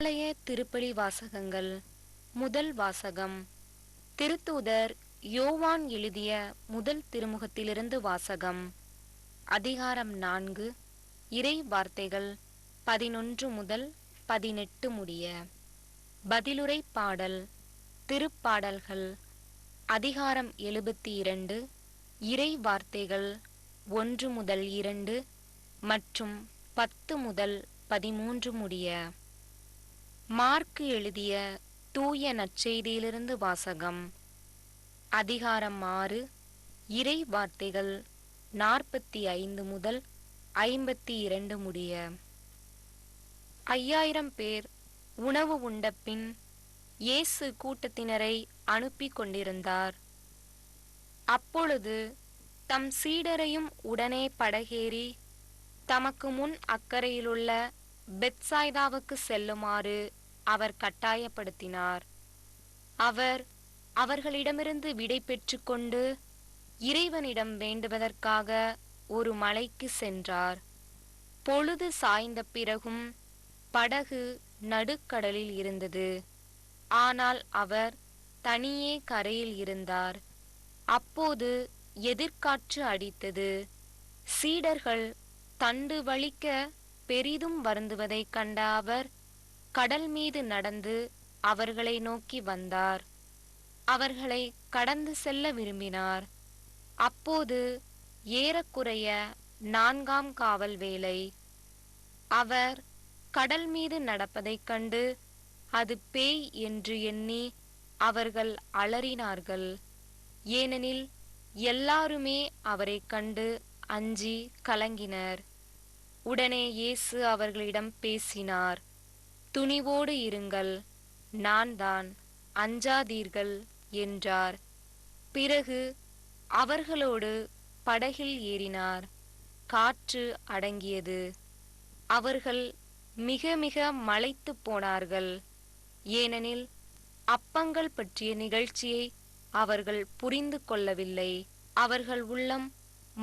பழைய திருப்பலி வாசகங்கள். முதல் வாசகம். திருத்தூதர் யோவான் எழுதிய முதல் திருமுகத்திலிருந்து வாசகம். அதிகாரம் 4. இறை வார்த்தைகள் 11 முதல் 18 முடிய. பதிலுரை பாடல். திருப்பாடல்கள். அதிகாரம் 72. இறை வார்த்தைகள் 1 முதல் 2 மற்றும் 10 முதல் 13 முடிய. மார்க்கு எழுதிய தூய நற்செய்தியிலிருந்து வாசகம். அதிகாரம் 6. இறை வார்த்தைகள் 45 முதல் 52 முடிய. 5000 பேர் உணவு உண்டபின் இயேசு கூட்டத்தினரை அனுப்பிக் கொண்டிருந்தார். அப்பொழுது தம் சீடரையும் உடனே படகேறி தமக்கு முன் அக்கரையிலுள்ள பெத்சாய்தாவுக்கு செல்லுமாறு அவர் கட்டாயப்படுத்தினார். அவர் அவர்களிடமிருந்து விடை பெற்றுக் கொண்டு இறைவனிடம் வேண்டுவதற்காக ஒரு மலைக்கு சென்றார். பொழுது சாய்ந்த பிறகும் படகு நடுக்கடலில் இருந்தது. ஆனால் அவர் தனியே கரையில் இருந்தார். அப்போது எதிர்காற்று அடித்தது. சீடர்கள் தண்டு வலிக்க பெரிதும் வருந்துவதைக் கண்ட அவர் கடல் மீது நடந்து அவர்களை நோக்கி வந்தார். அவர்களை கடந்து செல்ல விரும்பினார். அப்போது ஏறக்குறைய 4ஆம் காவல் வேளை. அவர் கடல் மீது நடப்பதைக் கண்டு அது பேய் என்று எண்ணி அவர்கள் அலறினார்கள். ஏனெனில் எல்லாருமே அவரைக் கண்டு அஞ்சி கலங்கினர். உடனே இயேசு அவர்களிடம் பேசினார். துணிவோடு இருங்கள், நான் தான், அஞ்சாதீர்கள் என்றார். பிறகு அவர்களோடு படகில் ஏறினார். காற்று அடங்கியது. அவர்கள் மிக மிக மலைத்துப் போனார்கள். ஏனெனில் அப்பங்கள் பற்றிய நிகழ்ச்சியை அவர்கள் புரிந்து கொள்ளவில்லை. அவர்கள் உள்ளம்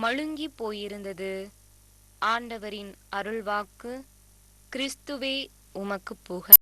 மழுங்கி போயிருந்தது. ஆண்டவரின் அருள்வாக்கு. கிறிஸ்துவே உமக்கு புகழ்.